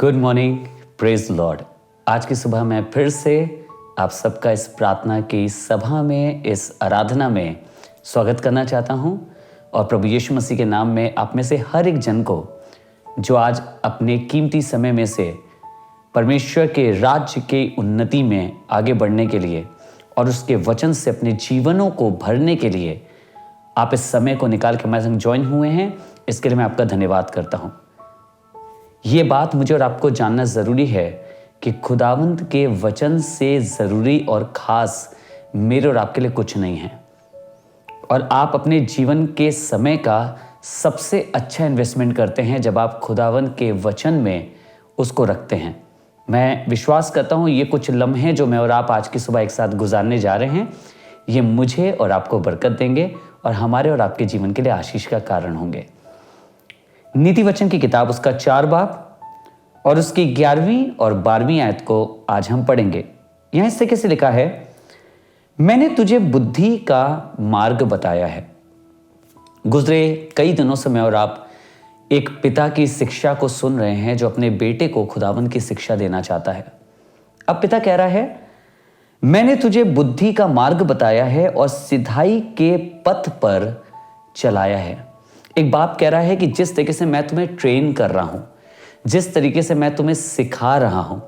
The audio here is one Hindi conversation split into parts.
Good morning, praise Lord. आज की सुबह मैं फिर से आप सबका इस प्रार्थना की सभा में, इस आराधना में स्वागत करना चाहता हूं और प्रभु यीशु मसीह के नाम में आप में से हर एक जन को जो आज अपने कीमती समय में से परमेश्वर के राज्य के उन्नति में आगे बढ़ने के लिए और उसके वचन से अपने जीवनों को भरने के लिए आप इस समय को निकाल के हमारे संग ज्वाइन हुए हैं, इसके लिए मैं आपका धन्यवाद करता हूं। ये बात मुझे और आपको जानना ज़रूरी है कि खुदावंद के वचन से ज़रूरी और ख़ास मेरे और आपके लिए कुछ नहीं है और आप अपने जीवन के समय का सबसे अच्छा इन्वेस्टमेंट करते हैं जब आप खुदावंद के वचन में उसको रखते हैं। मैं विश्वास करता हूँ ये कुछ लम्हे जो मैं और आप आज की सुबह एक साथ गुजारने जा रहे हैं, ये मुझे और आपको बरकत देंगे और हमारे और आपके जीवन के लिए आशीष का कारण होंगे। नीति वचन की किताब उसका 4 बाब और उसकी 11वीं और 12वीं आयत को आज हम पढ़ेंगे। यहां इस तरीके से लिखा है, मैंने तुझे बुद्धि का मार्ग बताया है। गुजरे कई दिनों से मैं और आप एक पिता की शिक्षा को सुन रहे हैं जो अपने बेटे को खुदावंद की शिक्षा देना चाहता है। अब पिता कह रहा है, मैंने तुझे बुद्धि का मार्ग बताया है और सिधाई के पथ पर चलाया है। एक बाप कह रहा है कि जिस तरीके से मैं तुम्हें ट्रेन कर रहा हूं, जिस तरीके से मैं तुम्हें सिखा रहा हूं,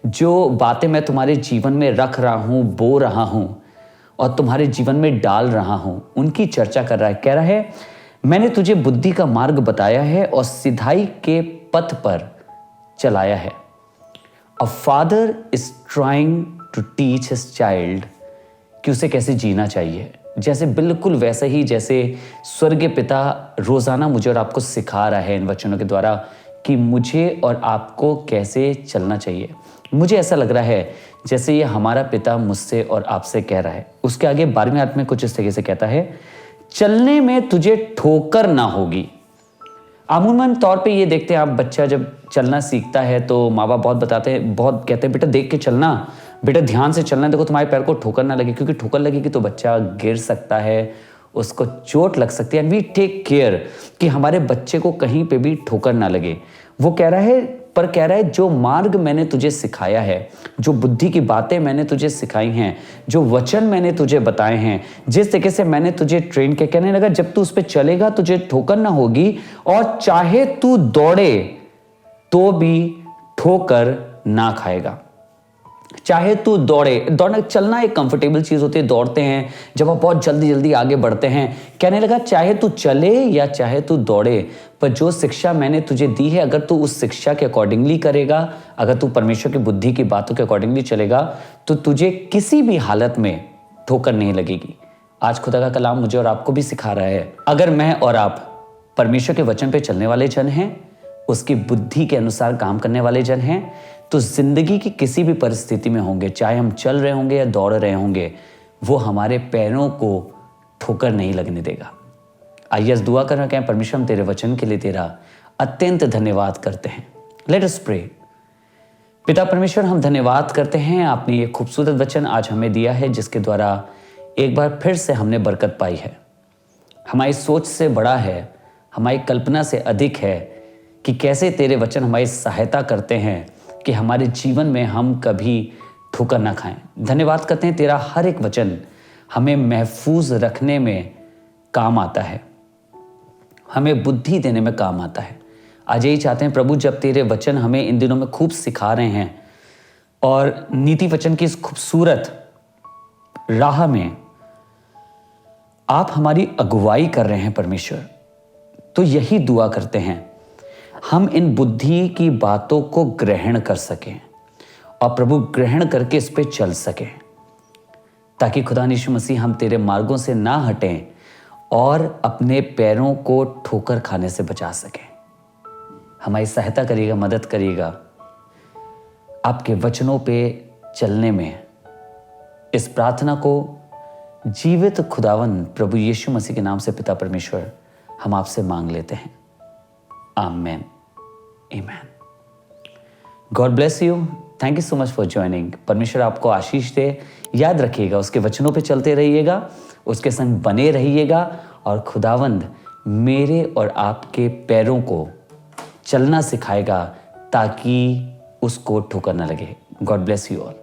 जो बातें मैं तुम्हारे जीवन में रख रहा हूं, बो रहा हूं और तुम्हारे जीवन में डाल रहा हूं, उनकी चर्चा कर रहा है। कह रहा है, मैंने तुझे बुद्धि का मार्ग बताया है और सिधाई के पथ पर चलाया है। A father is trying to teach his child कि उसे कैसे जीना चाहिए, जैसे बिल्कुल वैसे ही जैसे स्वर्गीय पिता रोजाना मुझे और आपको सिखा रहा है इन वचनों के द्वारा कि मुझे और आपको कैसे चलना चाहिए। मुझे ऐसा लग रहा है जैसे ये हमारा पिता मुझसे और आपसे कह रहा है। उसके आगे 12वीं आयत में कुछ इस तरीके से कहता है, चलने में तुझे ठोकर ना होगी। अमूमन तौर पे ये देखते हैं आप, बच्चा जब चलना सीखता है तो माँ बाप बहुत बताते हैं, बहुत कहते हैं बेटा देख के चलना, बेटा ध्यान से चलना, देखो तुम्हारे पैर को ठोकर ना लगे, क्योंकि ठोकर लगेगी तो बच्चा गिर सकता है, उसको चोट लग सकती है। एंड वी टेक केयर कि हमारे बच्चे को कहीं पे भी ठोकर ना लगे। वो कह रहा है, पर कह रहा है जो मार्ग मैंने तुझे सिखाया है, जो बुद्धि की बातें मैंने तुझे सिखाई हैं, जो वचन मैंने तुझे बताए हैं, जिस तरीके से मैंने तुझे ट्रेन के, कहने लगा जब तू उस पर चलेगा तुझे ठोकर ना होगी और चाहे तू दौड़े तो भी ठोकर ना खाएगा। चाहे तू दौड़ना चलना एक कंफर्टेबल चीज होती है, दौड़ते हैं जब आप बहुत जल्दी जल्दी आगे बढ़ते हैं। कहने लगा चाहे तू चले या चाहे तू दौड़े, पर जो शिक्षा मैंने तुझे दी है अगर तू उस शिक्षा के अकॉर्डिंगली करेगा, अगर तू परमेश्वर की बुद्धि की बातों के अकॉर्डिंगली चलेगा तो तुझे किसी भी हालत में ठोकर नहीं लगेगी। आज खुदा का कलाम मुझे और आपको भी सिखा रहा है, अगर मैं और आप परमेश्वर के वचन पे चलने वाले जन हैं, उसकी बुद्धि के अनुसार काम करने वाले जन हैं, तो जिंदगी की किसी भी परिस्थिति में होंगे, चाहे हम चल रहे होंगे या दौड़ रहे होंगे, वो हमारे पैरों को ठोकर नहीं लगने देगा। आइए आज दुआ करना कहें, परमेश्वर हम तेरे वचन के लिए तेरा अत्यंत धन्यवाद करते हैं। Let us pray. पिता परमेश्वर, हम धन्यवाद करते हैं, आपने ये खूबसूरत वचन आज हमें दिया है जिसके द्वारा एक बार फिर से हमने बरकत पाई है। हमारी सोच से बड़ा है, हमारी कल्पना से अधिक है कि कैसे तेरे वचन हमारी सहायता करते हैं कि हमारे जीवन में हम कभी ठोकर ना खाएं। धन्यवाद करते हैं, तेरा हर एक वचन हमें महफूज रखने में काम आता है, हमें बुद्धि देने में काम आता है। आज यही चाहते हैं प्रभु, जब तेरे वचन हमें इन दिनों में खूब सिखा रहे हैं और नीति वचन की इस खूबसूरत राह में आप हमारी अगुवाई कर रहे हैं परमेश्वर, तो यही दुआ करते हैं हम इन बुद्धि की बातों को ग्रहण कर सकें और प्रभु ग्रहण करके इस पे चल सकें, ताकि खुदा यीशु मसीह हम तेरे मार्गों से ना हटें और अपने पैरों को ठोकर खाने से बचा सकें। हमारी सहायता करिएगा, मदद करिएगा आपके वचनों पे चलने में। इस प्रार्थना को जीवित खुदावन प्रभु यीशु मसीह के नाम से पिता परमेश्वर हम आपसे मांग लेते हैं, आमेन, आमेन। God bless you, thank you so much for joining. परमेश्वर आपको आशीष दे। याद रखिएगा, उसके वचनों पे चलते रहिएगा, उसके संग बने रहिएगा और खुदावंद मेरे और आपके पैरों को चलना सिखाएगा ताकि उसको ठोकर न लगे। God bless you all.